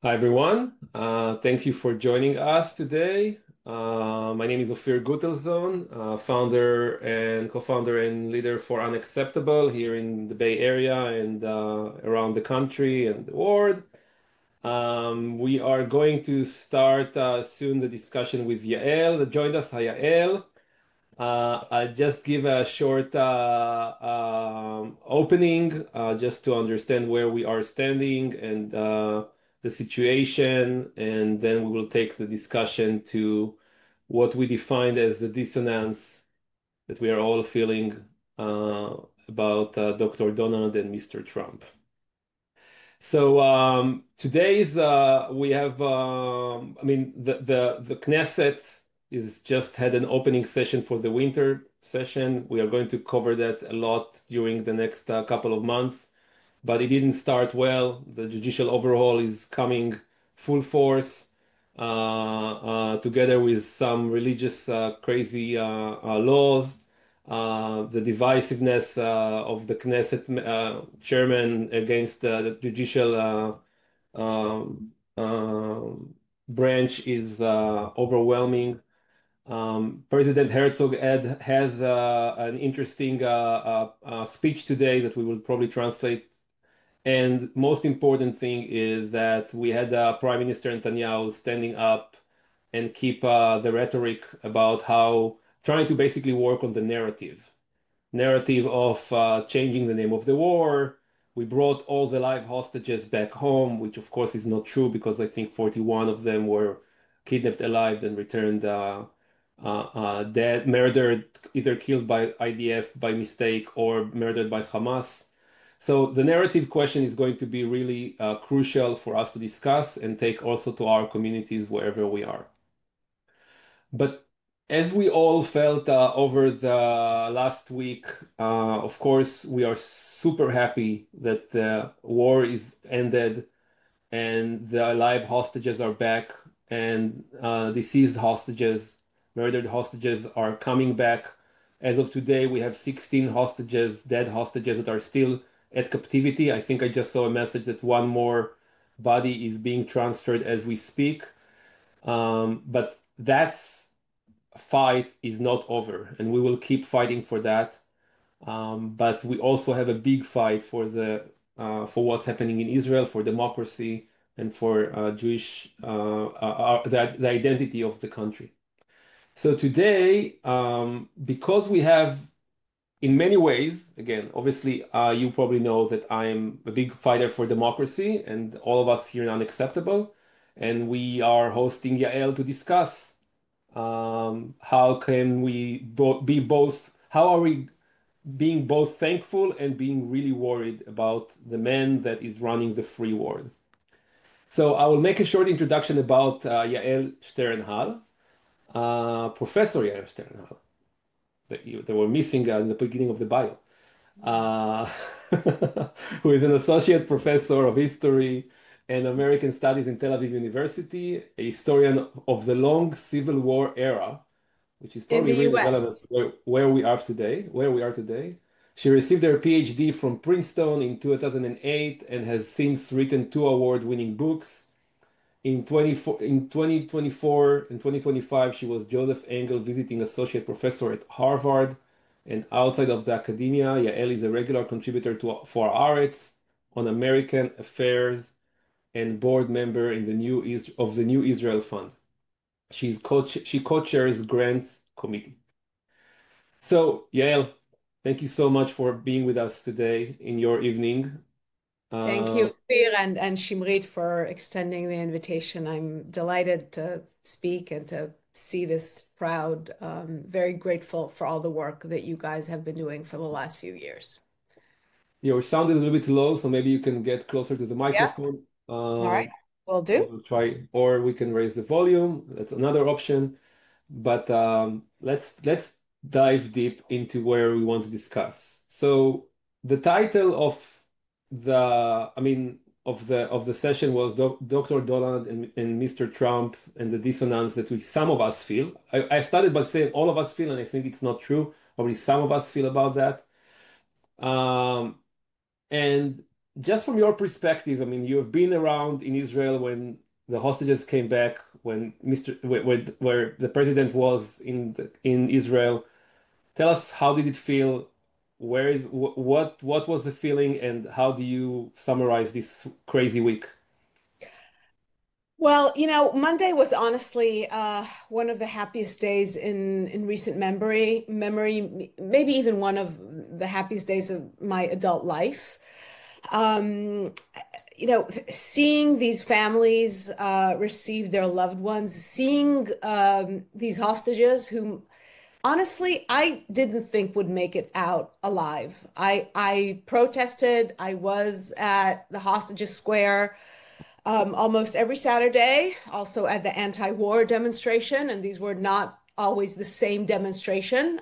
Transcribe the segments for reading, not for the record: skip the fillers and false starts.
Hi, everyone. Thank you for joining us today. My name is Offir Gutelzon, founder and co-founder and leader for Unacceptable here in the Bay Area and around the country and the world. We are going to start soon the discussion with Yael that joined us. Hi, Yael. I'll just give a short opening just to understand where we are standing and the situation, and then we will take the discussion to what we defined as the dissonance that we are all feeling uh, about Dr. Donald and Mr. Trump. So today's we have the Knesset is just had an opening session for the winter session. We are going to cover that a lot during the next couple of months, but it didn't start well. The judicial overhaul is coming full force, together with some religious crazy laws. The divisiveness of the Knesset chairman against the judicial branch is overwhelming. President Herzog has an interesting speech today that we will probably translate. And most important thing is that we had Prime Minister Netanyahu standing up and keep the rhetoric about how trying to basically work on the narrative of changing the name of the war. We brought all the live hostages back home, which of course is not true because I think 41 of them were kidnapped alive and returned dead, murdered, either killed by IDF by mistake or murdered by Hamas. So the narrative question is going to be really crucial for us to discuss and take also to our communities wherever we are. But as we all felt over the last week, of course, we are super happy that the war is ended and the live hostages are back and deceased hostages, murdered hostages are coming back. As of today, we have 16 hostages, dead hostages that are still at captivity. I think I just saw a message that one more body is being transferred as we speak. But that's fight is not over, and we will keep fighting for that. But we also have a big fight for what's happening in Israel, for democracy, and for Jewish the identity of the country. So today, because we have in many ways, again, obviously, you probably know that I am a big fighter for democracy, and all of us here are unacceptable. And we are hosting Yael to discuss how can we be both, how are we being both thankful and being really worried about the man that is running the free world. So I will make a short introduction about Yael Sternhell, Professor Yael Sternhell, that were missing in the beginning of the bio, uh, who is an associate professor of history and American studies in Tel Aviv University, a historian of the long Civil War era, which is In probably the really relevant US. where we are today, where we are today. She received her PhD from Princeton in 2008 and has since written two award-winning books. In 2024 and 2025, she was Joseph Engel Visiting Associate Professor at Harvard. And outside of the academia, Yael is a regular contributor for Haaretz on American affairs and board member in of the New Israel Fund. She co-chairs grants committee. So, Yael, thank you so much for being with us today in your evening. Thank Uh, you, Fir and Shimrit, for extending the invitation. I'm delighted to speak and to see this crowd. Very grateful for all the work that you guys have been doing for the last few years. your sound is a little bit low, so maybe you can get closer to the Yeah. microphone. All right. Will We do. will try, or we can raise the volume. That's another option. But let's dive deep into where we want to discuss. So the title of I mean, of the session was Dr. Donald and Mr. Trump and the dissonance that some of us feel. I started by saying all of us feel, and I think it's not true. Probably some of us feel about that. Um, and just from your perspective, I mean, you have been around in Israel when the hostages came back, when where the president was in Israel. Tell us, how did it feel? What was the feeling, and how do you summarize this crazy week? Well, Monday was honestly one of the happiest days in recent memory, maybe even one of the happiest days of my adult life. Um, Seeing these families receive their loved ones, seeing these hostages whom honestly I didn't think would make it out alive. I protested. I was at the hostages square almost every Saturday, also at the anti-war demonstration, and these were not always the same demonstration.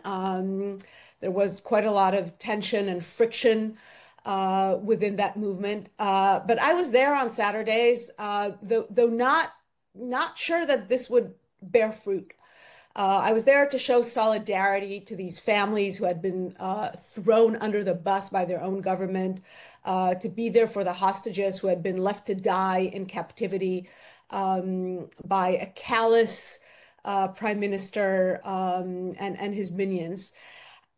There was quite a lot of tension and friction within that movement. But I was there on Saturdays, though not sure that this would bear fruit. I was there to show solidarity to these families who had been thrown under the bus by their own government, to be there for the hostages who had been left to die in captivity by a callous prime minister and his minions.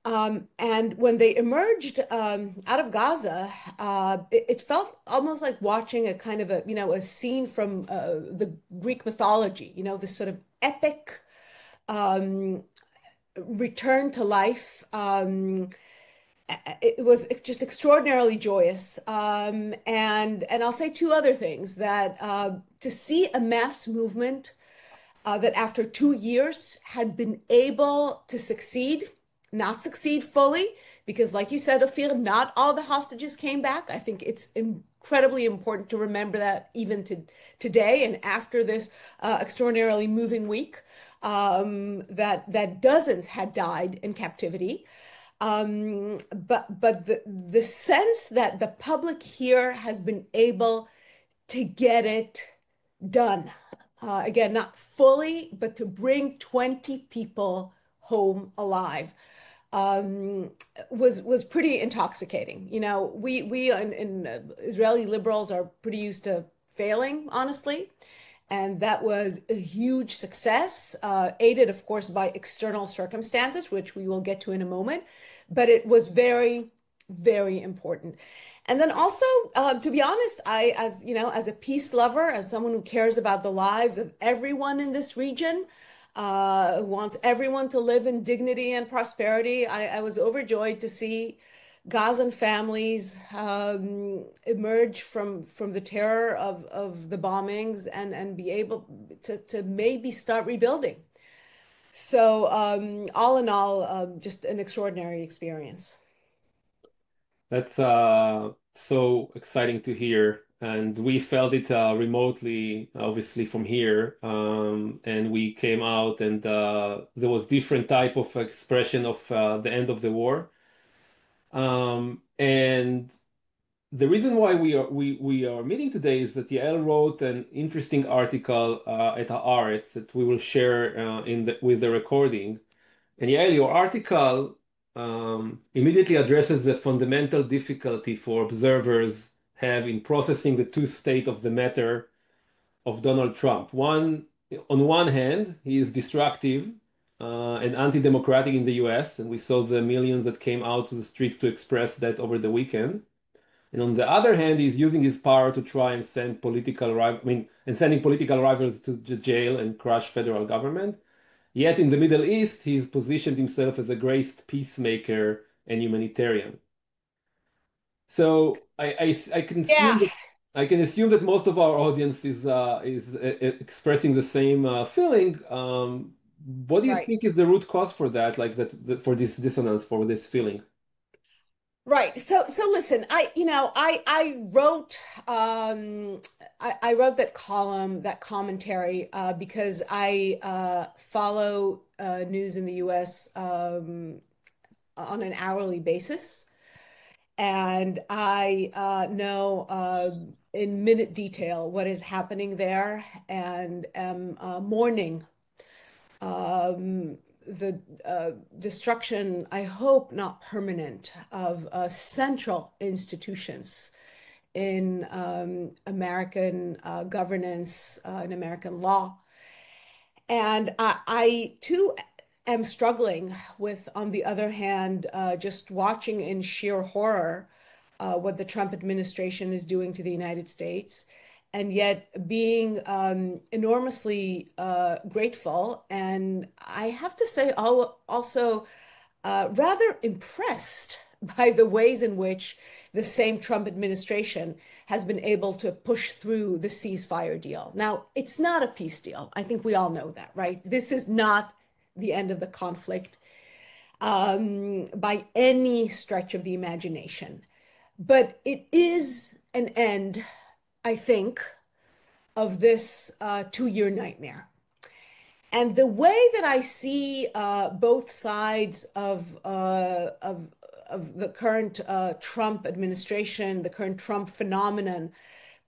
And when they emerged out of Gaza, it felt almost like watching a kind of a scene from the Greek mythology, this sort of epic um, return to life. It was just extraordinarily joyous. And I'll say two other things that to see a mass movement that after 2 years had been able to succeed, not succeed fully, because like you said, Offir, not all the hostages came back. I think it's incredibly important to remember that even to today and after this extraordinarily moving week, that dozens had died in captivity. But the sense that the public here has been able to get it done. Again, not fully, but to bring 20 people home alive um, was pretty intoxicating. We in Israeli liberals are pretty used to failing, honestly, and that was a huge success, aided, of course, by external circumstances, which we will get to in a moment. But it was very, very important. And then also, to be honest, as as a peace lover, as someone who cares about the lives of everyone in this region, who wants everyone to live in dignity and prosperity, I was overjoyed to see Gazan families emerge from the terror of the bombings and be able to maybe start rebuilding. So, all in all, just an extraordinary experience. That's so exciting to hear. And we felt it remotely, obviously from here. And we came out, and there was different type of expression of the end of the war. And the reason why we are meeting today is that Yael wrote an interesting article at Haaretz that we will share with the recording. And Yael, your article immediately addresses the fundamental difficulty for observers have in processing the two state of the matter of Donald Trump. On one hand, he is destructive and anti-democratic in the US, and we saw the millions that came out to the streets to express that over the weekend. And on the other hand, he's using his power to try and sending political rivals to jail and crush federal government. Yet in the Middle East, he's positioned himself as a great peacemaker and humanitarian. So Yeah, I can assume that most of our audience is expressing the same feeling. What do you right. think is the root cause for that, for this dissonance, for this feeling? Right. So listen, I wrote I wrote that column, that commentary, because I follow news in the US on an hourly basis. And I know in minute detail what is happening there and am mourning the destruction, I hope not permanent, of central institutions in American governance, in American law. And I too am struggling with, on the other hand, just watching in sheer horror what the Trump administration is doing to the United States, and yet being enormously grateful. And I have to say, also rather impressed by the ways in which the same Trump administration has been able to push through the ceasefire deal. Now, it's not a peace deal. I think we all know that, right? This is not the end of the conflict by any stretch of the imagination. But it is an end, I think, of this 2 year nightmare. And the way that I see both sides of the current Trump administration, the current Trump phenomenon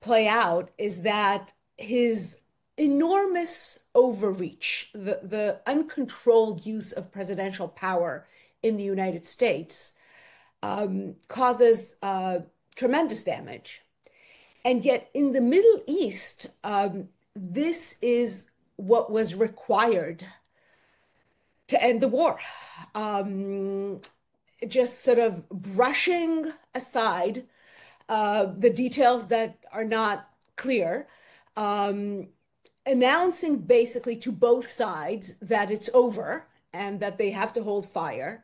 play out is that his enormous overreach, the uncontrolled use of presidential power in the United States, causes tremendous damage. And yet, in the Middle East, this is what was required to end the war. Um, just sort of brushing aside the details that are not clear, um, announcing basically to both sides that it's over and that they have to hold fire,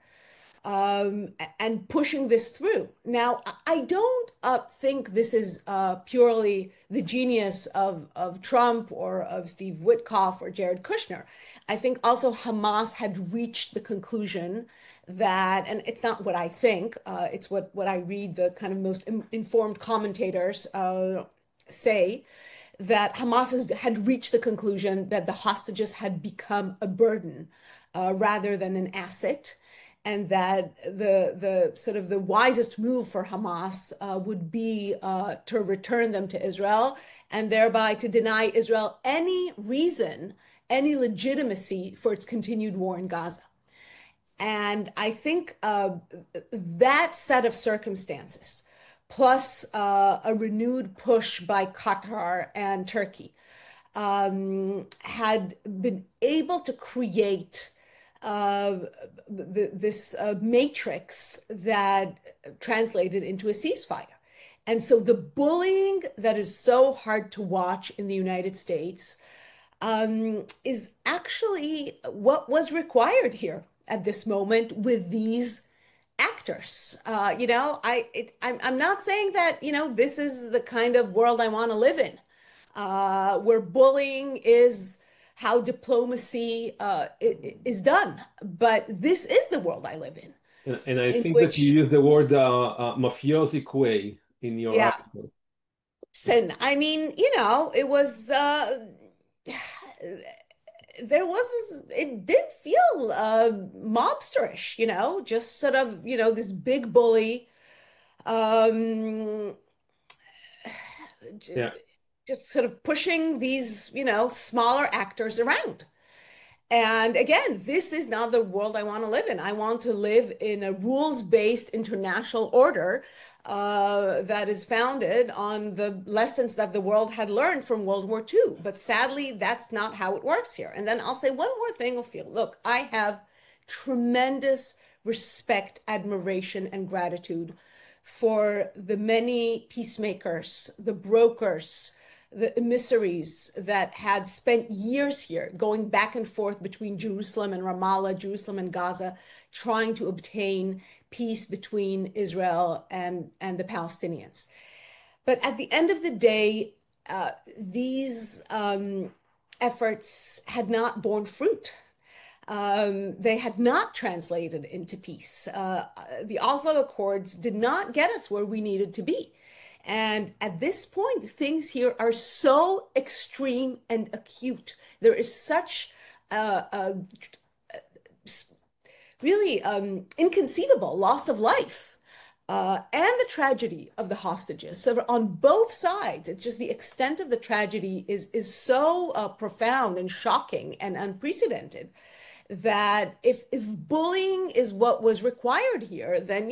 and pushing this through. Now, I don't think this is purely the genius of Trump or of Steve Witkoff or Jared Kushner. I think also Hamas had reached the conclusion that, and it's not what I think, it's what I read the kind of most informed commentators say, that had reached the conclusion that the hostages had become a burden rather than an asset, and that the sort of the wisest move for Hamas would be to return them to Israel and thereby to deny Israel any reason, any legitimacy for its continued war in Gaza. And I think that set of circumstances, plus a renewed push by Qatar and Turkey, had been able to create uh, this matrix that translated into a ceasefire. And so the bullying that is so hard to watch in the United States is actually what was required here at this moment with these actors. I'm not saying that, this is the kind of world I want to live in, where bullying is how diplomacy is done. But this is the world I live And I in think that you which, use the word mafiosi way in your yeah, article. sin. I mean, it was it did feel mobsterish, just sort of, this big bully, um, Yeah. just sort of pushing these, smaller actors around. And again, this is not the world I want to live in. I want to live in a rules-based international order that is founded on the lessons that the world had learned from World War II. But sadly, that's not how it works here. And then I'll say one more thing, Ophir. Look, I have tremendous respect, admiration, and gratitude for the many peacemakers, the brokers, the emissaries that had spent years here going back and forth between Jerusalem and Ramallah, Jerusalem and Gaza, trying to obtain peace between Israel and the Palestinians. But at the end of the day, these efforts had not borne fruit. They had not translated into peace. The Oslo Accords did not get us where we needed to be. And at this point, things here are so extreme and acute. There is such really inconceivable loss of life and the tragedy of the hostages. So on both sides, it's just the extent of the tragedy is so profound and shocking and unprecedented that if bullying is what was required here, then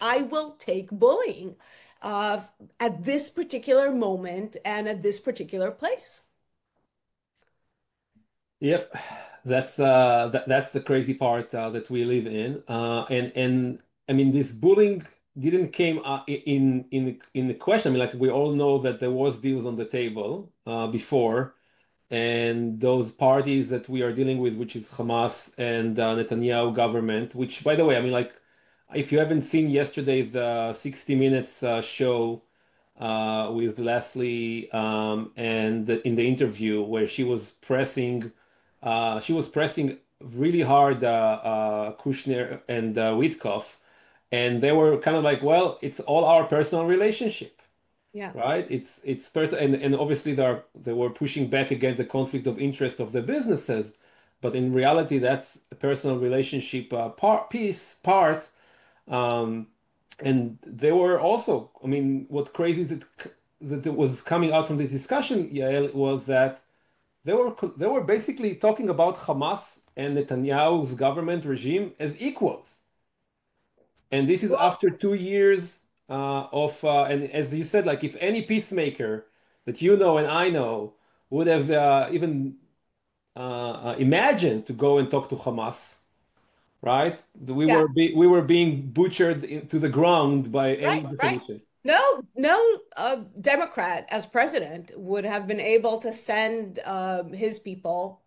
I will take bullying. uh, at this particular moment and at this particular place. Yep, that's the crazy part that we live in, and I mean this bullying didn't came in the question. I mean, like we all know that there was deals on the table before, and those parties that we are dealing with, which is Hamas and Netanyahu government. Which, by the way, I mean, like if you haven't seen yesterday's 60 Minutes show with Leslie and in the interview where she was pressing really hard Kushner and Witkoff, and they were kind of like, well, it's all our personal relationship, Yeah. right? It's person, and obviously they were pushing back against the conflict of interest of the businesses, but in reality, that's a personal relationship part. Um, and they were also, I mean, what crazy that was coming out from this discussion, Yael, was that they were basically talking about Hamas and Netanyahu's government regime as equals. And this is Well, after 2 years and as you said, like if any peacemaker that you know and I know would have even imagined to go and talk to Hamas, right? yeah. We were being butchered to the ground by any Right, right. definition. No Democrat as president would have been able to send his people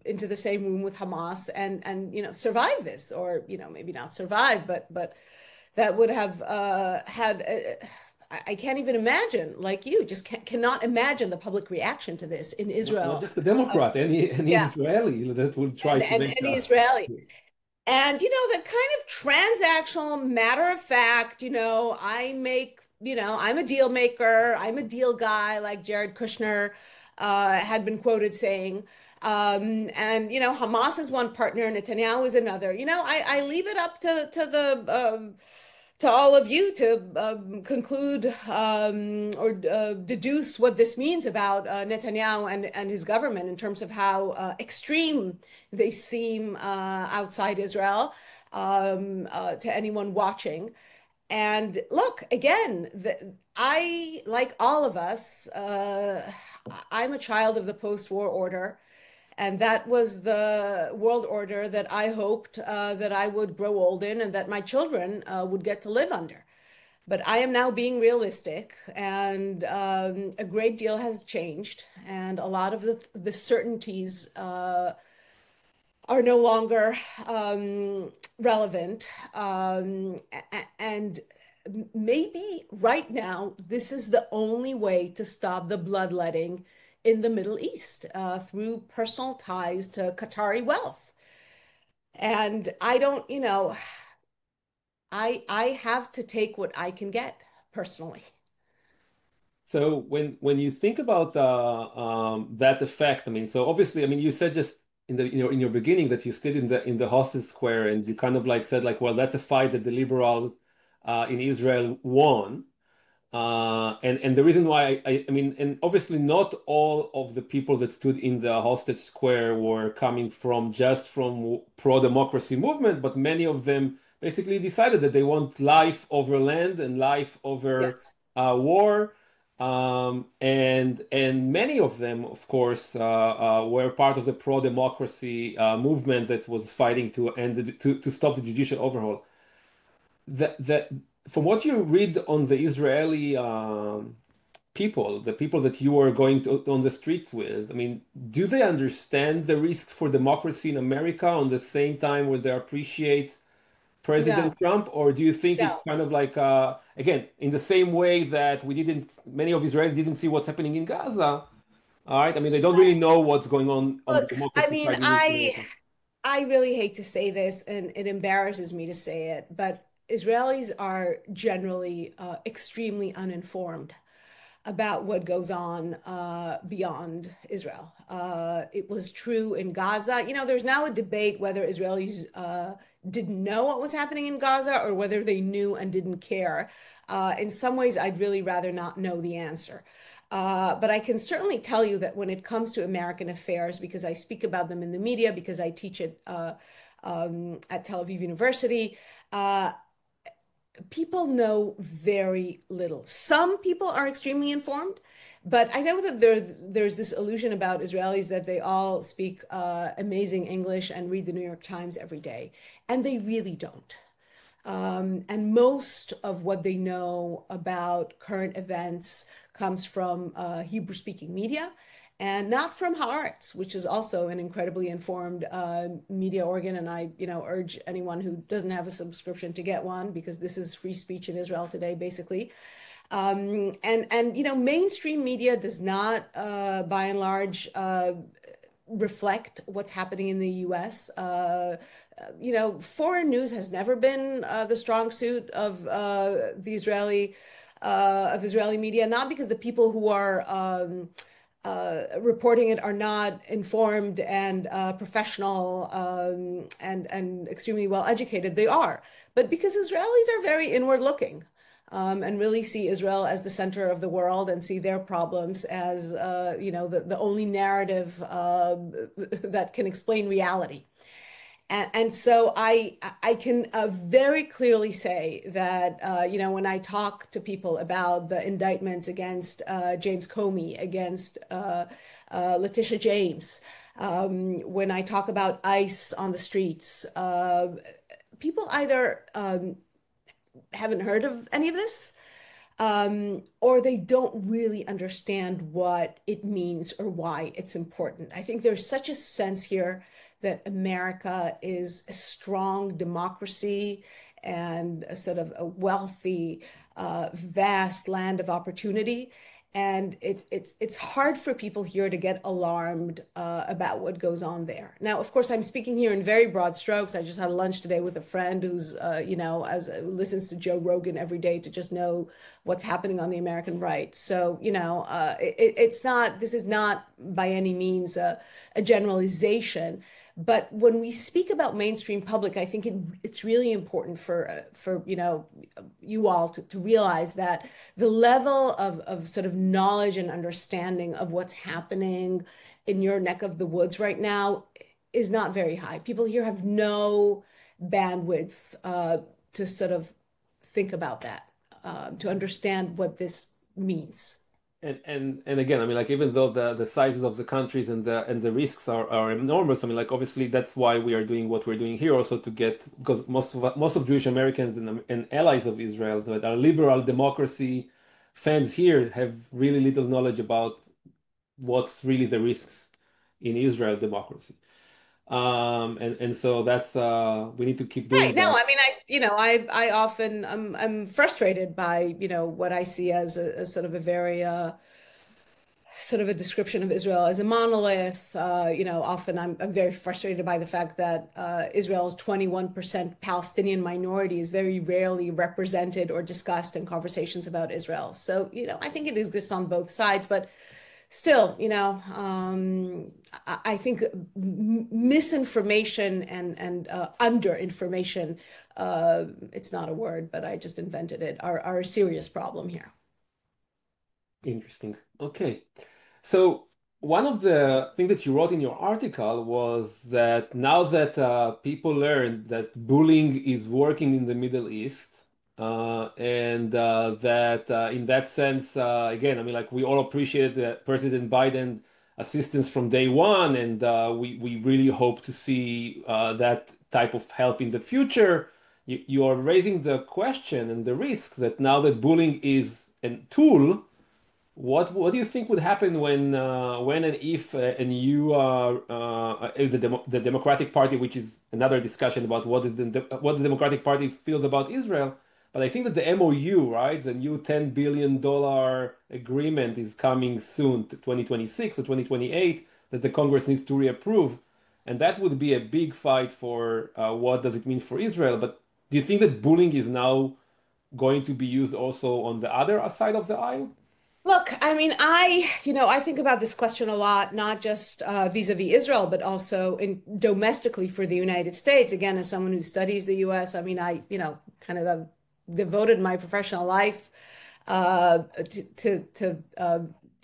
into the same room with Hamas and survive this, or maybe not survive, but that would have had. I can't even imagine, like you, just cannot imagine the public reaction to this in Not Israel. just a Uh, Democrat, any yeah, Israeli that will try to and make any Israeli. And the kind of transactional, matter of fact, I'm a deal maker, I'm a deal guy, like Jared Kushner had been quoted saying. And Hamas is one partner, Netanyahu is another. I leave it up to all of you to conclude or deduce what this means about Netanyahu and his government in terms of how extreme they seem outside Israel to anyone watching. And look, again, like all of us, I'm a child of the post-war order. And that was the world order that I hoped that I would grow old in and that my children would get to live under. But I am now being realistic, and a great deal has changed, and a lot of the certainties are no longer relevant. And maybe right now, this is the only way to stop the bloodletting in the Middle East through personal ties to Qatari wealth. And I don't, I have to take what I can get personally. So when you think about that effect, I mean, so obviously, I mean, you said just in your beginning that you stood in the hostage square and you kind of like said like, well, that's a fight that the liberals in Israel won. And the reason why I mean, and obviously not all of the people that stood in the hostage square were coming from just from pro-democracy movement, but many of them basically decided that they want life over land and life over Yes. war. And many of them, of course, were part of the pro-democracy movement that was fighting to to stop the judicial overhaul. That from what you read on the Israeli people, the people that you are going on the streets with, I mean, do they understand the risk for democracy in America on the same time where they appreciate No, President Trump, or do you think it's no. kind of like again, in the same way that many of Israelis didn't see what's happening in Gaza? All right, I mean, they don't really know what's going on the Look, I democracy mean, side in Israel. I really hate to say this, and it embarrasses me to say it, but Israelis are generally extremely uninformed about what goes on beyond Israel. It was true in Gaza. There's now a debate whether Israelis didn't know what was happening in Gaza or whether they knew and didn't care. In some ways, I'd really rather not know the answer. But I can certainly tell you that when it comes to American affairs, because I speak about them in the media, because I teach it at Tel Aviv University, uh, people know very little. Some people are extremely informed, but I know that there's this illusion about Israelis that they all speak amazing English and read the New York Times every day, and they really don't. And most of what they know about current events comes from Hebrew-speaking media and not from Haaretz, which is also an incredibly informed media organ. And I, urge anyone who doesn't have a subscription to get one because this is free speech in Israel today, basically. Mainstream media does not, by and large, reflect what's happening in the U.S. Foreign news has never been the strong suit of Israeli media, not because the people who are reporting it are not informed and professional and extremely well educated. They are, but because Israelis are very inward looking. And really see Israel as the center of the world and see their problems as, the only narrative that can explain reality. And so I can very clearly say that when I talk to people about the indictments against James Comey, against Letitia James, when I talk about ICE on the streets, people either haven't heard of any of this, or they don't really understand what it means or why it's important. I think there's such a sense here that America is a strong democracy and a sort of a wealthy, vast land of opportunity. And it's hard for people here to get alarmed about what goes on there. Now, of course, I'm speaking here in very broad strokes. I just had lunch today with a friend who's, listens to Joe Rogan every day to just know what's happening on the American right. So, this is not by any means a generalization. But when we speak about mainstream public, I think it's really important for you all to realize that the level of sort of knowledge and understanding of what's happening in your neck of the woods right now is not very high. People here have no bandwidth to sort of think about that, to understand what this means. And again, I mean, like even though the sizes of the countries and the risks are enormous, I mean, like obviously that's why we are doing what we're doing here, also to get because most of Jewish Americans and allies of Israel that are liberal democracy fans here have really little knowledge about what's really the risks in Israel democracy. And so that's we need to keep Right. doing No, that. I mean, I often I'm frustrated by, what I see as a sort of a very sort of a description of Israel as a monolith. Often I'm very frustrated by the fact that Israel's 21% Palestinian minority is very rarely represented or discussed in conversations about Israel. So, I think it exists on both sides, but still, I think misinformation and underinformation, it's not a word, but I just invented it, are a serious problem here. Interesting. Okay. So one of the things that you wrote in your article was that now that people learned that bullying is working in the Middle East, and that in that sense, again, I mean, like we all appreciated President Biden assistance from day one, and we really hope to see that type of help in the future. You are raising the question and the risk that now that bullying is a tool what do you think would happen when and if and you are if the Democratic Party, which is another discussion about what the Democratic Party feels about Israel, but I think that the MOU, right, the new $10 billion agreement is coming soon to 2026 or 2028 that the Congress needs to reapprove, and that would be a big fight for what does it mean for Israel. But do you think that bullying is now going to be used also on the other side of the aisle? Look, I mean, I think about this question a lot, not just vis-a-vis Israel, but also domestically for the United States. Again, as someone who studies the U.S., I mean, kind of have devoted my professional life to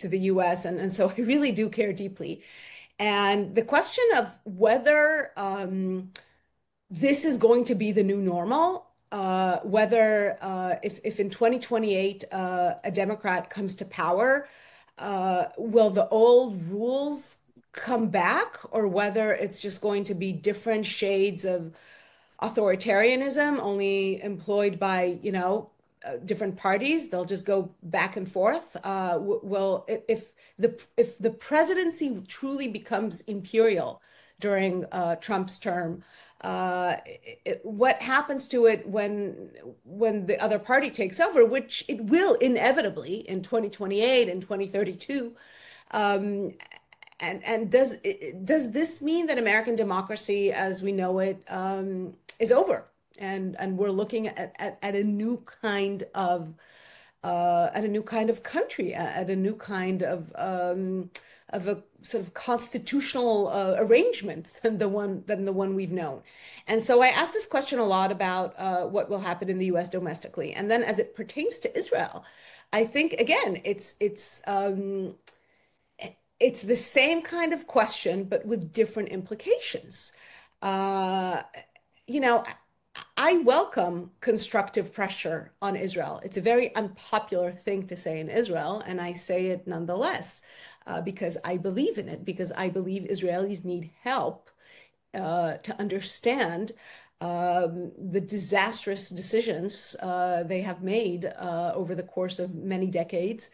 the U.S. And so I really do care deeply. And the question of whether this is going to be the new normal, whether if in 2028 a Democrat comes to power, will the old rules come back, or whether it's just going to be different shades of authoritarianism only employed by, different parties. They'll just go back and forth. Will if the presidency truly imperial imperial during Trump's term, what happens to it when the other party takes over, which it will inevitably in 2028 and 2032? Um, and does this mean that American democracy as we know it is over? And we're looking at a new kind of country, at a new kind of a sort of constitutional arrangement than the one we've known. And so I ask this question a lot about what will happen in the U.S. domestically, and then as it pertains to Israel, I think again it's the same kind of question, but with different implications. Uh, you know, I welcome constructive pressure on Israel. It's a very unpopular thing to say in Israel, and I say it nonetheless because I believe in it, because I believe Israelis need help to understand the disastrous decisions they have made over the course of many decades,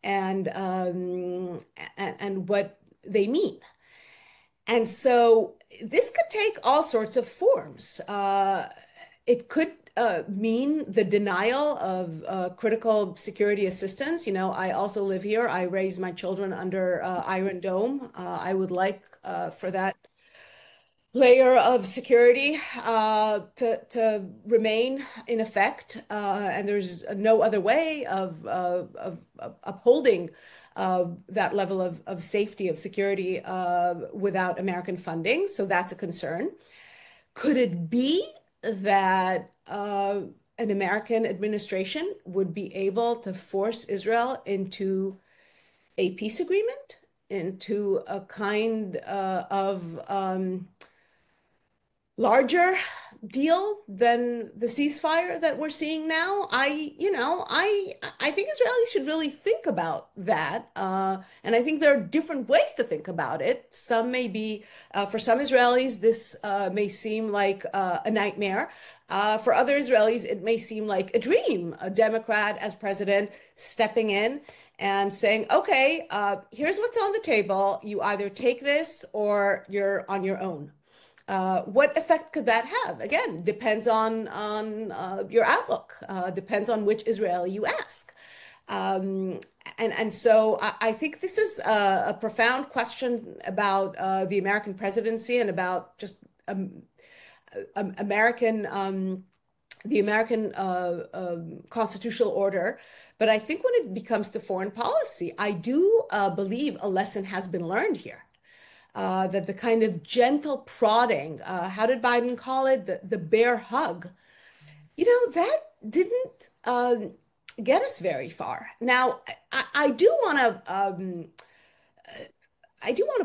and and what they mean. And so this could take all sorts of forms. It could mean the denial of critical security assistance. I also live here. I raise my children under Iron Dome. I would like for that layer of security to remain in effect, and there's no other way of upholding that level of safety, of security without American funding. So that's a concern. Could it be that an American administration would be able to force Israel into a peace agreement, into a kind of larger deal than the ceasefire that we're seeing now? I think Israelis should really think about that, and I think there are different ways to think about it. Some may be, for some Israelis, this may seem like a nightmare. For other Israelis, it may seem like a dream. A Democrat as president stepping in and saying, "Okay, here's what's on the table. You either take this or you're on your own." What effect could that have? Again, depends on your outlook. Depends on which Israeli you ask. Um, and so I think this is a profound question about the American presidency and about just American the American constitutional order. But I think when it becomes to foreign policy, I do believe a lesson has been learned here, that the kind of gentle prodding, how did Biden call it? The bear hug, that didn't get us very far. Now, I do want to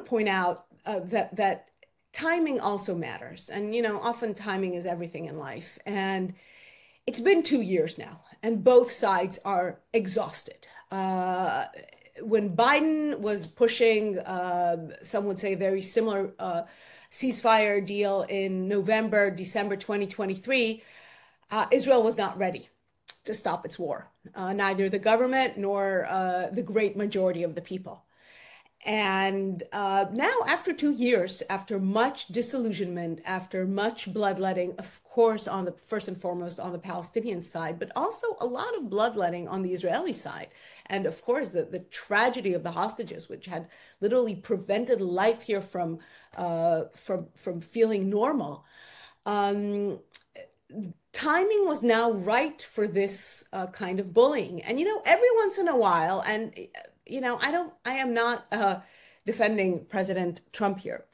point out that timing also matters, and often timing is everything in life. And it's been 2 years now, and both sides are exhausted. When Biden was pushing, some would say, a very similar ceasefire deal in November, December 2023, Israel was not ready to stop its war, neither the government nor the great majority of the people. And now, after 2 years, after much disillusionment, after much bloodletting, of course, on the first and foremost on the Palestinian side, but also a lot of bloodletting on the Israeli side, and of course the tragedy of the hostages, which had literally prevented life here from feeling normal. Um, Timing was now right for this kind of bullying. And every once in a while, and I am not defending President Trump here,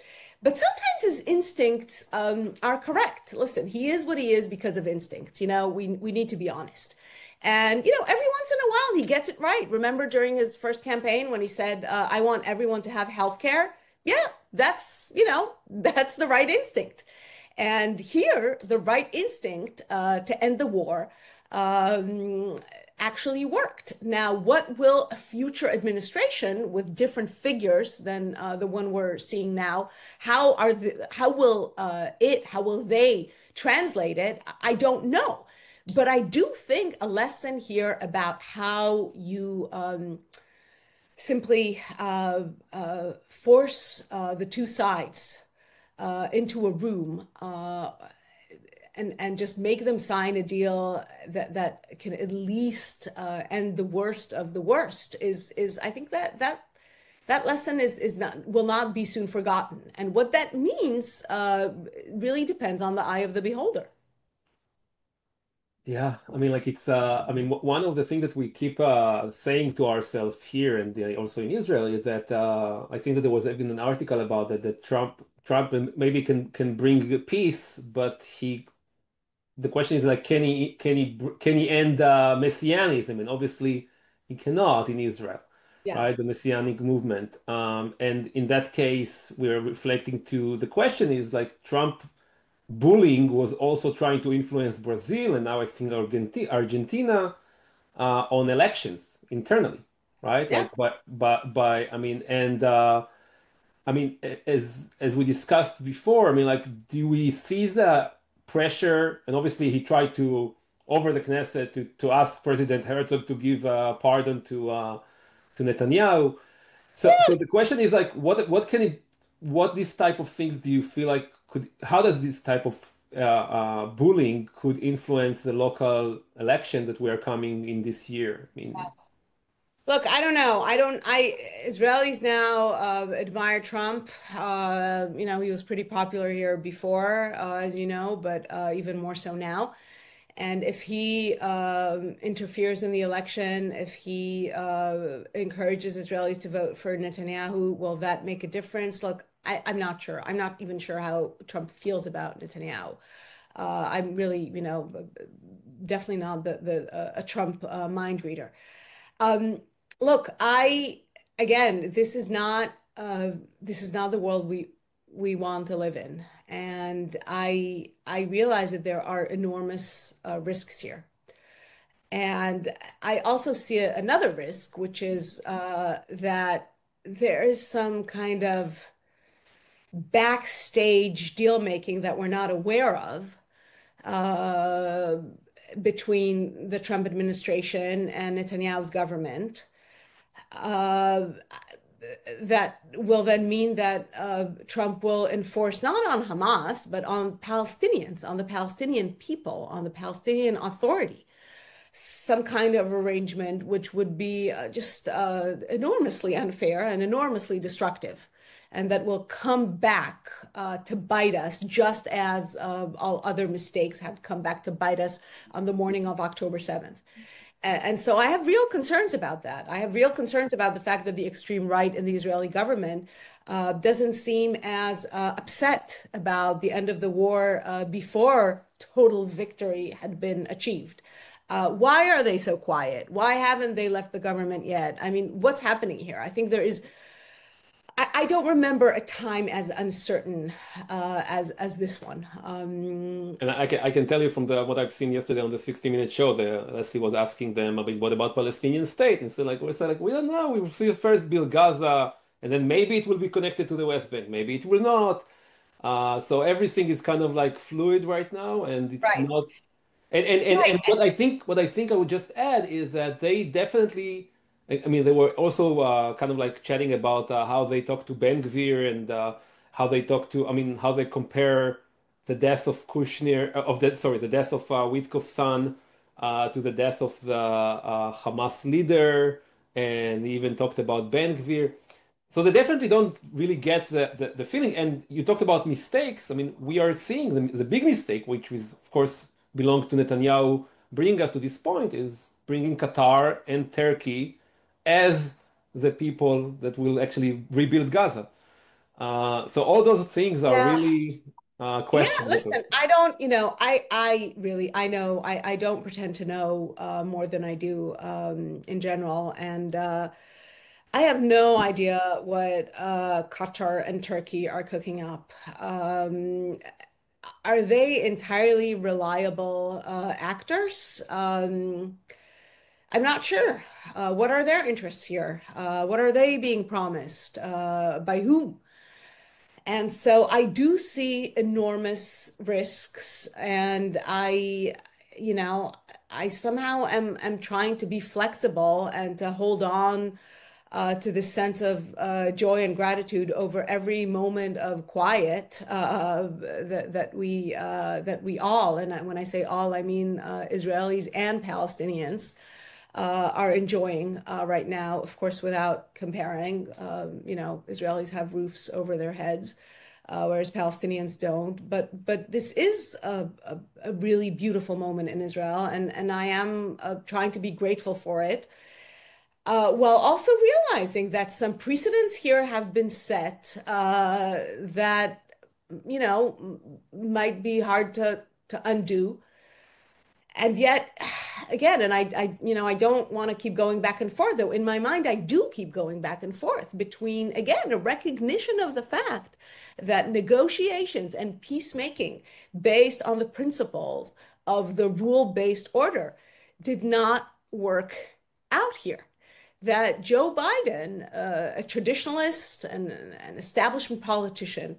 but sometimes his instincts are correct. Listen, he is what he is because of instincts. We need to be honest. And every once in a while he gets it right. Remember during his first campaign when he said, "I want everyone to have health care." Yeah, that's the right instinct. And here, the right instinct to end the war um, actually worked. Now, what will a future administration with different figures than the one we're seeing now, how will they translate it? I don't know. But I do think a lesson here about how you simply force the two sides into a room and just make them sign a deal that can at least end the worst of the worst is I think that lesson is not will not be soon forgotten. And what that means really depends on the eye of the beholder. Yeah, I mean, like I mean, one of the things that we keep saying to ourselves here and also in Israel is that I think that there was even an article about that Trump maybe can bring peace, but the question is like, can he end messianism? And obviously, he cannot in Israel, Yeah. right? The messianic movement. And in that case, we're reflecting to the question is like Trump bullying was also trying to influence Brazil and now I think Argentina on elections internally, right? Yeah. Like, by I mean, and I mean, as we discussed before, I mean, like, do we see the pressure? And obviously, he tried to over the Knesset to ask President Herzog to give pardon to Netanyahu. So the question is like, what this type of things do you feel like how does this type of bullying could influence the local election that we are coming in this year? I mean, Look, I don't know. Israelis now admire Trump. He was pretty popular here before, as you know, but even more so now. And if he interferes in the election, if he encourages Israelis to vote for Netanyahu, will that make a difference? Look, I'm not sure. I'm not even sure how Trump feels about Netanyahu. I'm really, definitely not a Trump mind reader. Um, Look, I again, this is not the world we want to live in, and I realize that there are enormous risks here, and I also see another risk, which is that there is some kind of backstage deal making that we're not aware of uh, between the Trump administration and Netanyahu's government uh, that will then mean that Trump will enforce not on Hamas, but on Palestinians, on the Palestinian people, on the Palestinian Authority, some kind of arrangement which would be just enormously unfair and enormously destructive. And that will come back to bite us, just as all other mistakes had come back to bite us on the morning of October 7th. And so I have real concerns about that. I have real concerns about the fact that the extreme right in the Israeli government doesn't seem as upset about the end of the war before total victory had been achieved. Why are they so quiet? Why haven't they left the government yet? I mean, what's happening here? I think there is. I don't remember a time as uncertain as this one. and I can tell you from the what I've seen yesterday on the 60-minute show, Leslie was asking them, I mean, what about Palestinian state? And so like we said, like we don't know. We will see first build Gaza, and then maybe it will be connected to the West Bank, maybe it will not. So everything is kind of like fluid right now, and it's Right. not. And Right. what I think I would just add is that they definitely, I mean, they were also kind of like chatting about how they talk to Ben Gvir and how they talk to, I mean, how they compare the death of Kushner, the death of Witkoff's son to the death of the Hamas leader, and he even talked about Ben Gvir. So they definitely don't really get the feeling. And you talked about mistakes. I mean, we are seeing the big mistake, which is, of course, belonged to Netanyahu, bring us to this point, is bringing Qatar and Turkey as the people that will actually rebuild Gaza. So all those things are Yeah. really Yeah, questionable. listen, I don't, I really, I know, I don't pretend to know more than I do in general. And I have no idea what Qatar and Turkey are cooking up. are they entirely reliable actors? I'm not sure. What are their interests here? What are they being promised? By whom? And so I do see enormous risks, and you know, I somehow am trying to be flexible and to hold on to this sense of joy and gratitude over every moment of quiet that we all, and when I say all, I mean Israelis and Palestinians are enjoying right now. Of course, without comparing, Israelis have roofs over their heads, whereas Palestinians don't. But this is a really beautiful moment in Israel, and I am trying to be grateful for it, while also realizing that some precedents here have been set that might be hard to undo. And yet, again, and I don't want to keep going back and forth, though in my mind, I do keep going back and forth between, again, a recognition of the fact that negotiations and peacemaking based on the principles of the rule-based order did not work out here. That Joe Biden, a traditionalist and an establishment politician,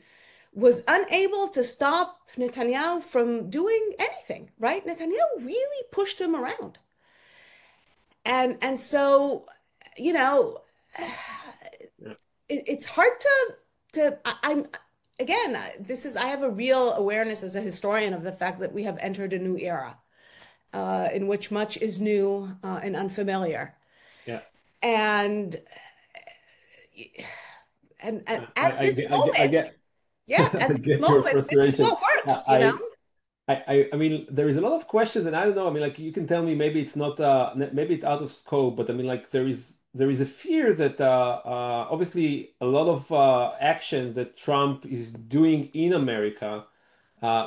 was unable to stop Netanyahu from doing anything, right? Netanyahu really pushed him around. And so, you know, Yeah. it's hard I'm again, this is I have a real awareness as a historian of the fact that we have entered a new era in which much is new and unfamiliar. Yeah. And and I, at I this get, I get, I moment, get, yeah, I at this get your moment, this is frustration. what works, you know? I, I mean, there is a lot of questions, and I don't know. I mean, like you can tell me maybe it's not, maybe it's out of scope, but I mean, like there is a fear that obviously a lot of action that Trump is doing in America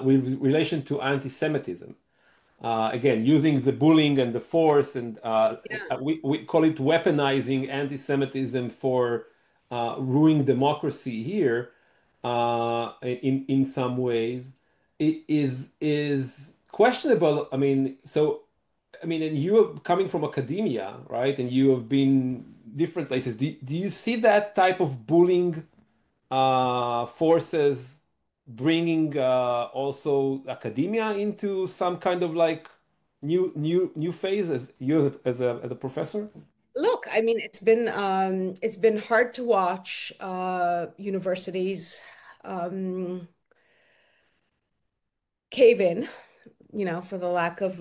with relation to anti-Semitism. Again, using the bullying and the force, and Yeah. we call it weaponizing anti-Semitism for ruining democracy here in some ways. It is questionable. I mean, so I mean, and you are coming from academia, right? And you have been different places. Do you see that type of bullying forces bringing also academia into some kind of like new phase as you as a professor? Look, I mean, it's been hard to watch universities um, cave in, for the lack of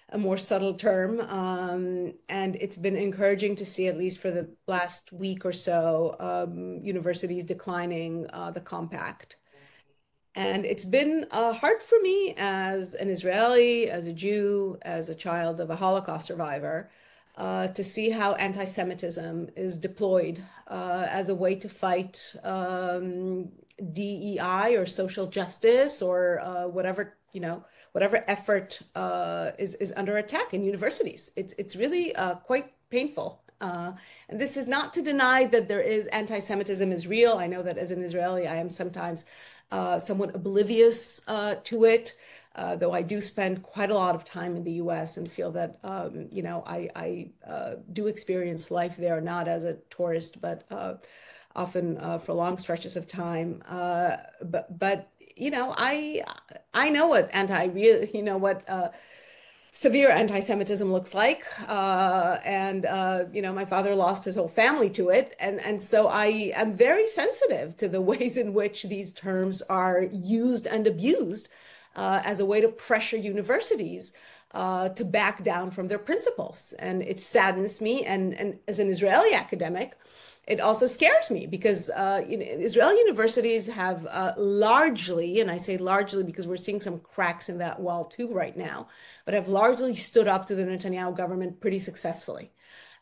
a more subtle term. And it's been encouraging to see, at least for the last week or so, universities declining the compact. And it's been hard for me as an Israeli, as a Jew, as a child of a Holocaust survivor, to see how anti-Semitism is deployed as a way to fight DEI or social justice or whatever effort is under attack in universities. It's really quite painful. And this is not to deny that there is anti-Semitism is real. I know that as an Israeli, I am sometimes somewhat oblivious to it, though I do spend quite a lot of time in the U.S. and feel that I do experience life there, not as a tourist, but often for long stretches of time. But I know what severe anti-Semitism looks like. And my father lost his whole family to it. And so I am very sensitive to the ways in which these terms are used and abused as a way to pressure universities to back down from their principles. And it saddens me. And as an Israeli academic, it also scares me because Israeli universities have largely, and I say largely because we're seeing some cracks in that wall too right now, but have largely stood up to the Netanyahu government pretty successfully.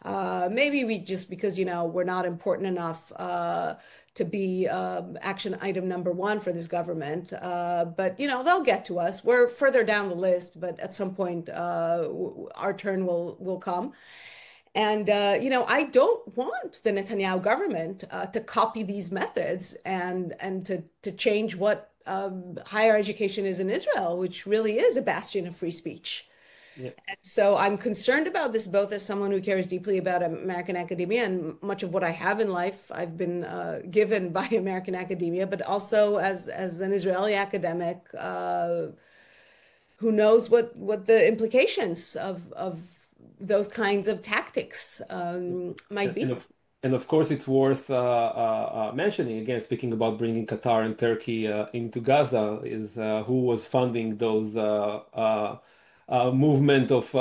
Maybe we just because, we're not important enough to be action item number one for this government. But, they'll get to us. We're further down the list, but at some point our turn will come. And I don't want the Netanyahu government to copy these methods and to change what higher education is in Israel, which really is a bastion of free speech. Yeah. And so I'm concerned about this both as someone who cares deeply about American academia, and much of what I have in life I've been given by American academia, but also as an Israeli academic who knows what the implications of those kinds of tactics might And, and be. of and of course, it's worth mentioning again, speaking about bringing Qatar and Turkey into Gaza, is who was funding those movement of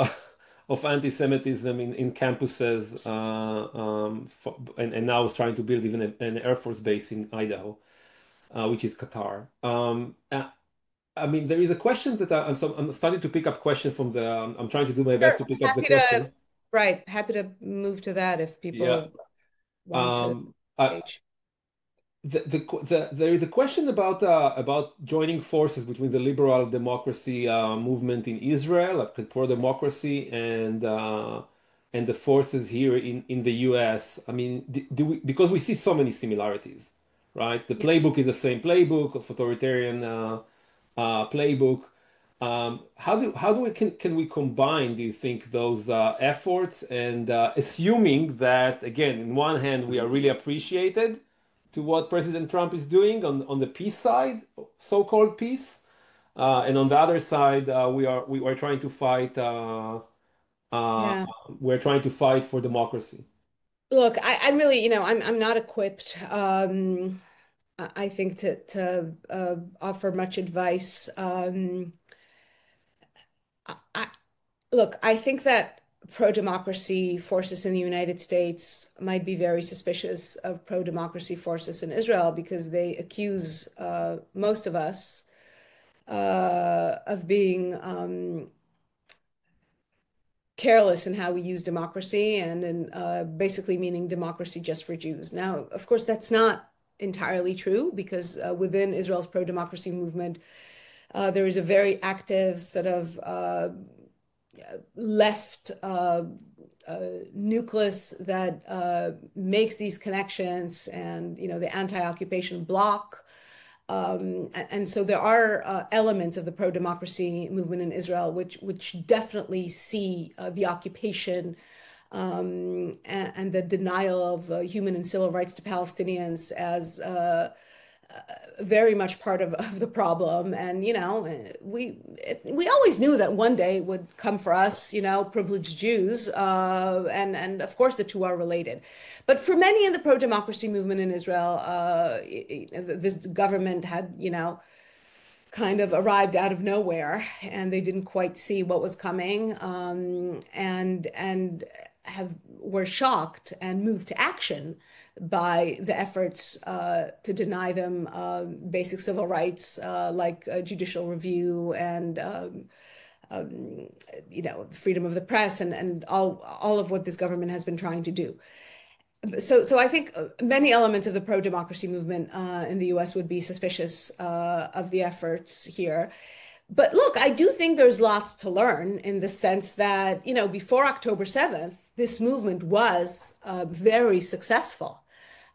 of anti-Semitism in campuses, and now is trying to build even an Air Force base in Idaho, which is Qatar. I mean, there is a question that I'm starting to pick up questions from the. I'm trying to do my best Sure. to pick up the Happy to, question. right, happy to move to that if Yeah. people want to Um, uh, engage. there is a question about joining forces between the liberal democracy movement in Israel, like pro-democracy, and the forces here in the U.S. I mean, do we, because we see so many similarities, right? The Yeah. playbook is the same playbook of authoritarian playbook. How do we can we combine, do you think, those efforts and assuming that again, in one hand, we are really appreciated to what President Trump is doing on the peace side, so-called peace, and on the other side, we are trying to fight uh, Yeah. we're trying to fight for democracy. Look, I'm really, I'm not equipped. I think to offer much advice. I, Look, I think that pro-democracy forces in the United States might be very suspicious of pro-democracy forces in Israel because they accuse most of us of being careless in how we use democracy and in basically meaning democracy just for Jews. Now, of course, that's not entirely true because within Israel's pro-democracy movement, there is a very active sort of left nucleus that makes these connections and the anti-occupation bloc. And so there are elements of the pro-democracy movement in Israel which definitely see the occupation and the denial of human and civil rights to Palestinians as very much part of the problem. And we always knew that one day it would come for us, privileged Jews, and of course the two are related. But for many in the pro-democracy movement in Israel, this government had, kind of arrived out of nowhere and they didn't quite see what was coming, and have were shocked and moved to action by the efforts to deny them basic civil rights like judicial review and freedom of the press and all of what this government has been trying to do. So I think many elements of the pro-democracy movement in the US would be suspicious of the efforts here. But look, I do think there's lots to learn in the sense that, before October 7th, this movement was very successful.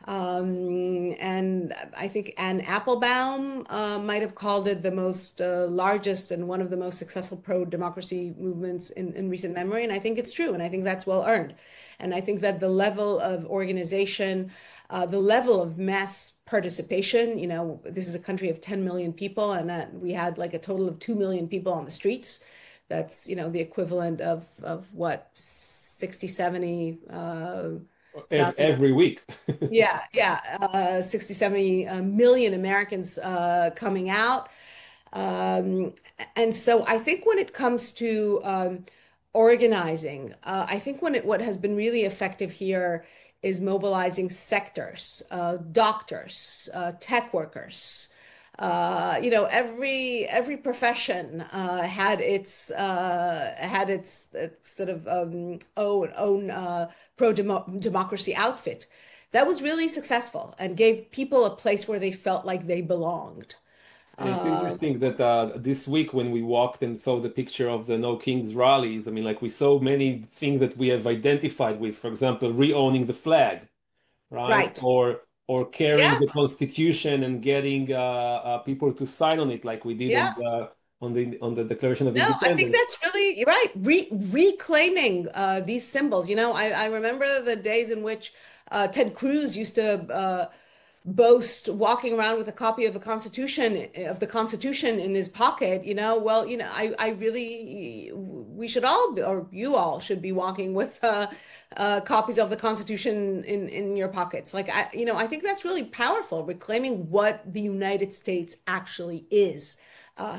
And I think Anne Applebaum might have called it the most largest and one of the most successful pro-democracy movements in recent memory. And I think it's true. And I think that's well earned. And I think that the level of organization, the level of mass participation, this is a country of 10 million people, and that we had like a total of 2 million people on the streets. That's, the equivalent of what, 60, 70 thousand. Every week. Yeah, yeah, 60, 70 million Americans coming out. Um, and so I think when it comes to organizing, I think what has been really effective here is mobilizing sectors, doctors, tech workers. Every profession had its sort of own pro-democracy outfit that was really successful and gave people a place where they felt like they belonged. And it's Um, interesting that this week when we walked and saw the picture of the No Kings rallies, I mean, like we saw many things that we have identified with, for example, re-owning the flag, right? right. or carrying Yeah, the Constitution and getting people to sign on it, like we did yeah. on the Declaration of No, I think Independence. that's really, you're right. Reclaiming these symbols. I remember the days in which Ted Cruz used to boast walking around with a copy of the Constitution in his pocket. Well, I really, we should all, or you all should be walking with copies of the Constitution in your pockets. Like I think that's really powerful, reclaiming what the United States actually is.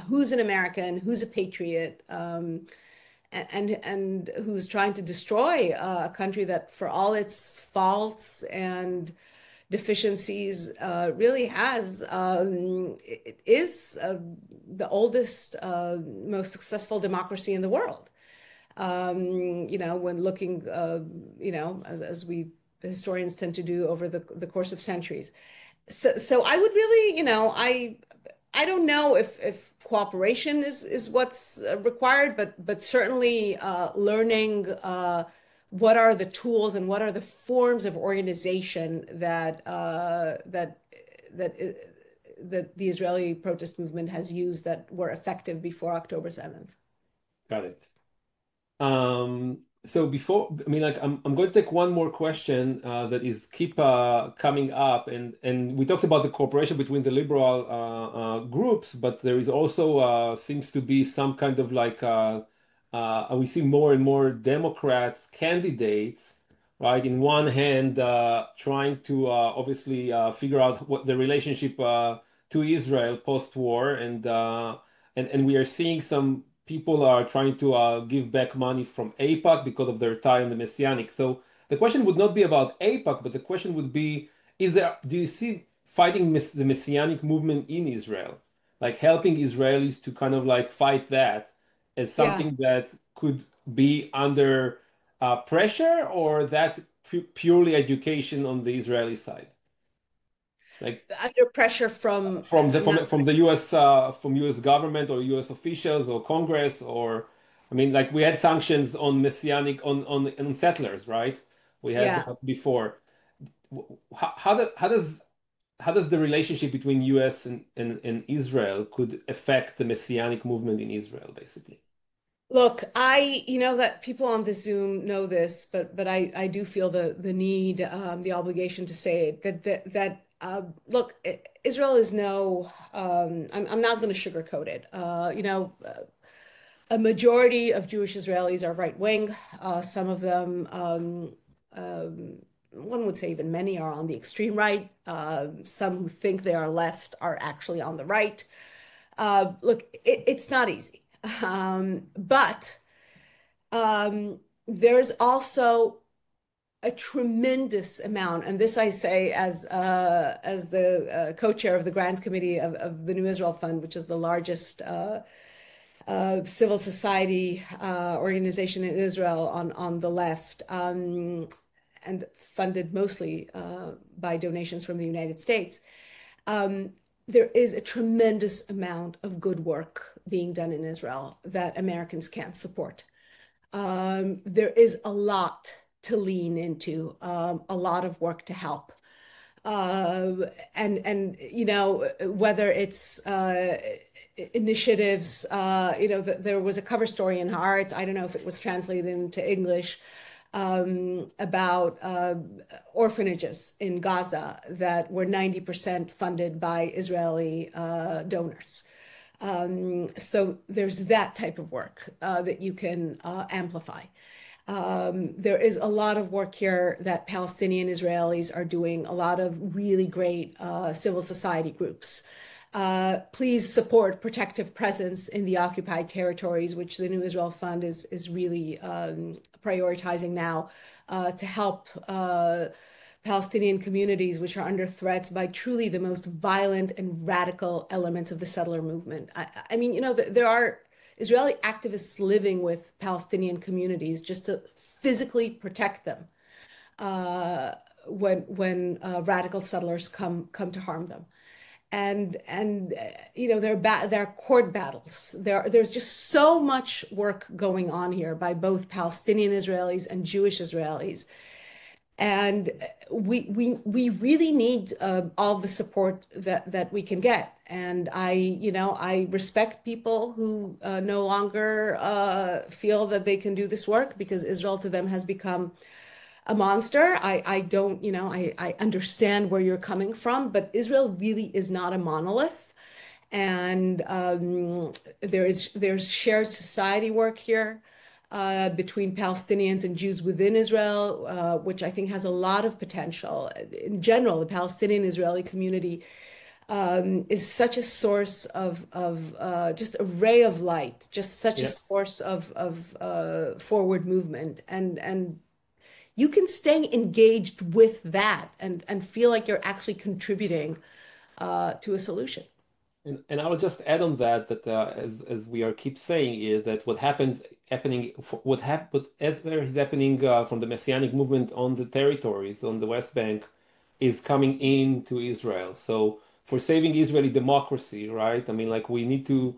Who's an American, who's a patriot, and who's trying to destroy a country that, for all its faults and deficiencies, really it is the oldest, most successful democracy in the world. When looking, as we historians tend to do over the course of centuries. So I would really, I don't know if cooperation is what's required, but certainly learning what are the tools and what are the forms of organization that the Israeli protest movement has used that were effective before October 7th. Got it. So before, I mean, like, I'm going to take one more question that is keep coming up, and we talked about the cooperation between the liberal groups, but there is also seems to be some kind of like we see more and more Democrats candidates, right? In one hand, trying to obviously figure out what the relationship to Israel post-war, and we are seeing some people are trying to give back money from AIPAC because of their tie on the Messianic. So the question would not be about AIPAC, but the question would be, do you see fighting the Messianic movement in Israel, like helping Israelis to kind of like fight that as Yeah. something that could be under pressure, or that purely education on the Israeli side? Like Under pressure from, I'm not, from the US from US government or US officials or Congress, or I mean, like we had sanctions on messianic on settlers, right? We had yeah. that before. How does the relationship between US and Israel could affect the messianic movement in Israel, basically? Look, that people on the Zoom know this, but I do feel the need, the obligation to say it, look, Israel is no, I'm not going to sugarcoat it. A majority of Jewish Israelis are right wing. Some of them, one would say even many, are on the extreme right. Some who think they are left are actually on the right. Look, it's not easy. But there's also a tremendous amount, and this I say as the co-chair of the Grants Committee of the New Israel Fund, which is the largest civil society organization in Israel on the left, and funded mostly by donations from the United States. There is a tremendous amount of good work being done in Israel that Americans can't support. There is a lot to lean into, a lot of work to help. Whether it's initiatives, there was a cover story in Haaretz. I don't know if it was translated into English, about orphanages in Gaza that were 90% funded by Israeli donors. So there's that type of work that you can amplify. There is a lot of work here that Palestinian Israelis are doing, a lot of really great civil society groups. Please support protective presence in the occupied territories, which the New Israel Fund is really prioritizing now to help Palestinian communities, which are under threats by truly the most violent and radical elements of the settler movement. I mean, there are Israeli activists living with Palestinian communities just to physically protect them when radical settlers come to harm them. There are court battles. There's just so much work going on here by both Palestinian Israelis and Jewish Israelis. And we really need all the support that we can get. And I respect people who no longer feel that they can do this work because Israel to them has become a monster. I don't, I understand where you're coming from, but Israel really is not a monolith. And there's shared society work here between Palestinians and Jews within Israel, which I think has a lot of potential. In general, the Palestinian-Israeli community is such a source of just a ray of light, just such a Yeah. source of forward movement, and you can stay engaged with that and feel like you're actually contributing to a solution. And I will just add on that as we are keep saying is that whatever is happening from the Messianic movement on the territories on the West Bank is coming into Israel. So for saving Israeli democracy, right? I mean, like we need to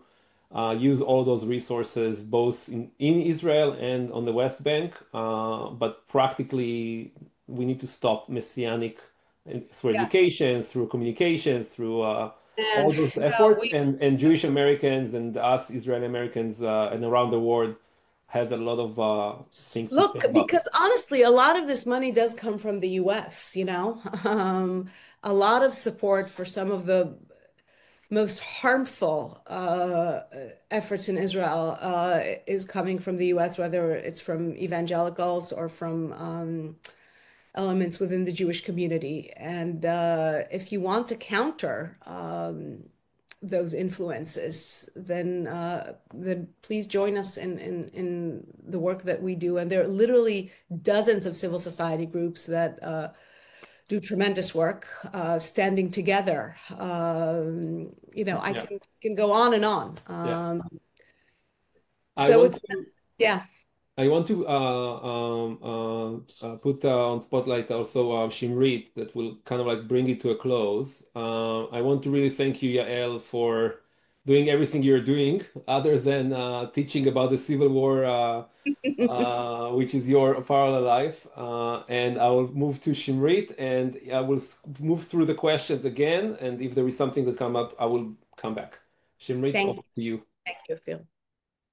use all those resources both in Israel and on the West Bank. But practically, we need to stop Messianic through Yeah. education, through communication, through all And those no, efforts. And Jewish Americans and us Israeli Americans and around the world has a lot of things to say look, about it. because honestly, a lot of this money does come from the US, a lot of support for some of the most harmful efforts in Israel is coming from the US, whether it's from evangelicals or from elements within the Jewish community. And if you want to counter those influences, then please join us in the work that we do. And there are literally dozens of civil society groups that do tremendous work, standing together. I Yeah, can go on and on. yeah. I So want it's to. yeah. I want to put on spotlight also Shimrit that will kind of like bring it to a close. I want to really thank you, Yael, for doing everything you're doing, other than teaching about the Civil War, which is your parallel life. And I will move to Shimrit, and I will move through the questions again. And if there is something that come up, I will come back. Shimrit, Thank over to you. thank you, Phil.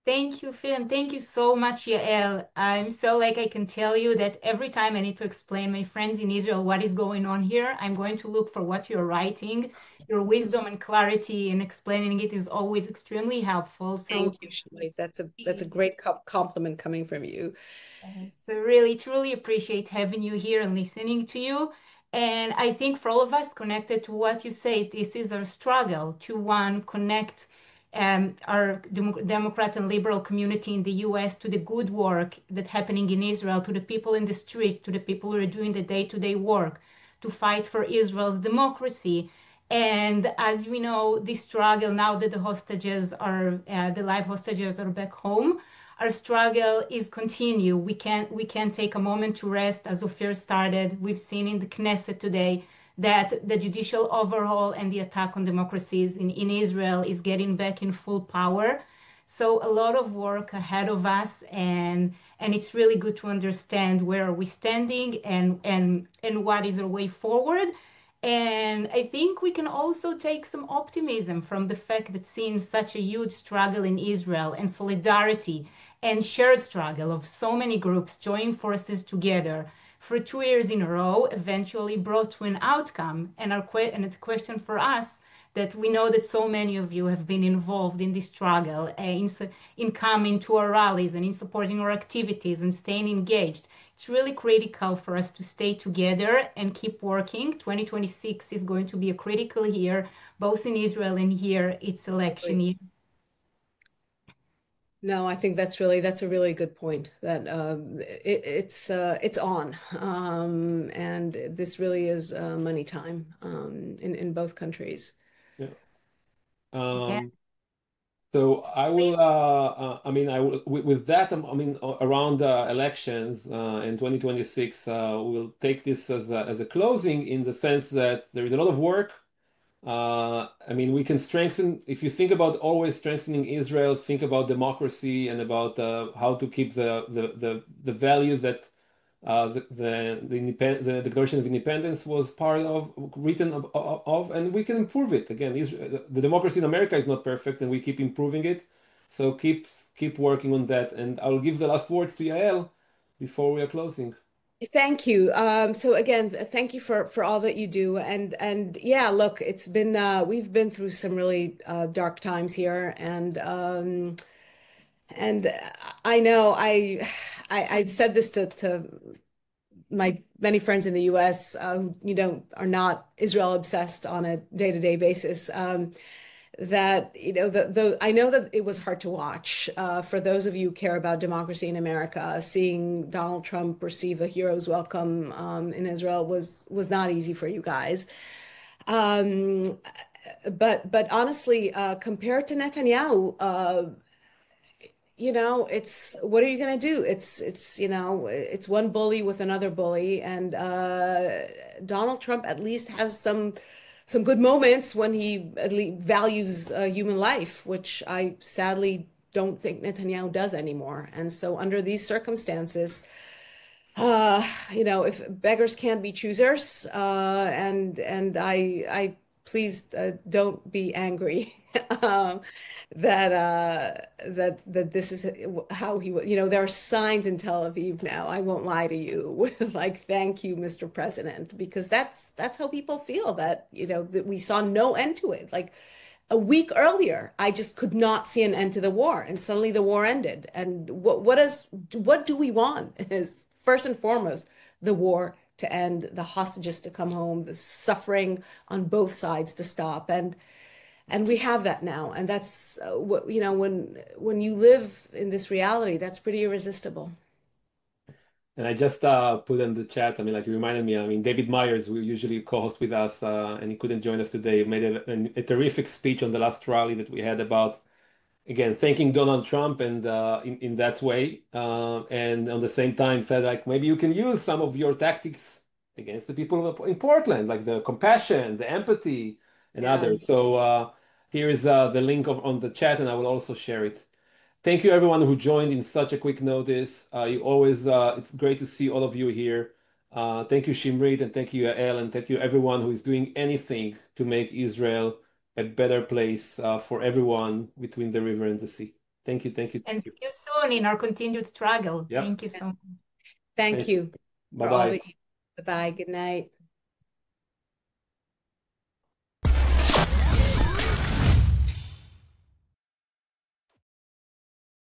Thank you, Phil, and thank you so much, Yael. I'm so like I can tell you that every time I need to explain my friends in Israel what is going on here, I'm going to look for what you're writing. Your wisdom and clarity in explaining it is always extremely helpful. Thank So you, Shirley. That's a great compliment coming from you. So really, truly appreciate having you here and listening to you. And I think for all of us connected to what you say, this is our struggle to one, connect our Democrat and liberal community in the US to the good work that's happening in Israel, to the people in the streets, to the people who are doing the day-to-day work, to fight for Israel's democracy. And as we know, this struggle now that the live hostages are back home, our struggle is continue. We can't take a moment to rest. As Offir started, we've seen in the Knesset today that the judicial overhaul and the attack on democracies in Israel is getting back in full power. So a lot of work ahead of us, and it's really good to understand where are we standing and what is our way forward. And I think we can also take some optimism from the fact that seeing such a huge struggle in Israel and solidarity and shared struggle of so many groups joining forces together for 2 years in a row eventually brought to an outcome. And it's a question for us that we know that so many of you have been involved in this struggle, in coming to our rallies and in supporting our activities and staying engaged. It's really critical for us to stay together and keep working. 2026 is going to be a critical year, both in Israel and here. It's election year. No, I think that's a really good point that it's on, and this really is money time in both countries. Yeah. Again, Um, So I will, I mean, I will, with that, I mean, around elections in 2026, we'll take this as a closing in the sense that there is a lot of work. I mean, we can strengthen, if you think about always strengthening Israel, think about democracy and about how to keep the values that The Declaration of Independence was part of written of, and we can improve it. Again, the democracy in America is not perfect, and we keep improving it. So keep working on that. And I'll give the last words to Yael before we are closing. Thank you. So again, thank you for all that you do. And yeah, look, it's been we've been through some really dark times here, and I know I've said this to my many friends in the US who are not Israel obsessed on a day-to-day basis. That the I know that it was hard to watch for those of you who care about democracy in America. Seeing Donald Trump receive a hero's welcome in Israel was not easy for you guys. Um, but honestly, compared to Netanyahu, it's what are you going to do? It's one bully with another bully, and Donald Trump at least has some good moments when he at least values human life, which I sadly don't think Netanyahu does anymore. And so, under these circumstances, if beggars can't be choosers, and I please don't be angry that this is how he was. There are signs in Tel Aviv now. I won't lie to you, with like, "Thank you, Mr. President," because that's how people feel that that we saw no end to it. Like a week earlier, I just could not see an end to the war, and suddenly the war ended. And what do we want is first and foremost the war to end, the hostages to come home, the suffering on both sides to stop, and we have that now, and that's what when you live in this reality, that's pretty irresistible. And I just put in the chat. I mean, like you reminded me. I mean, David Myers, who usually co-host with us, and he couldn't join us today, made a terrific speech on the last rally that we had about again thanking Donald Trump and in that way, and on the same time said like maybe you can use some of your tactics against the people in Portland, like the compassion, the empathy, and Yeah. others. So here is the link on the chat, and I will also share it. Thank you everyone who joined in such a quick notice. You always it's great to see all of you here. Thank you Shimrit and thank you Yael and thank you everyone who is doing anything to make Israel a better place for everyone between the river and the sea. Thank you, thank you, And thank see you. you soon in our continued struggle. Yep. Thank you so much. Thank Thank you. you Bye for all bye. that you. Bye. Good night.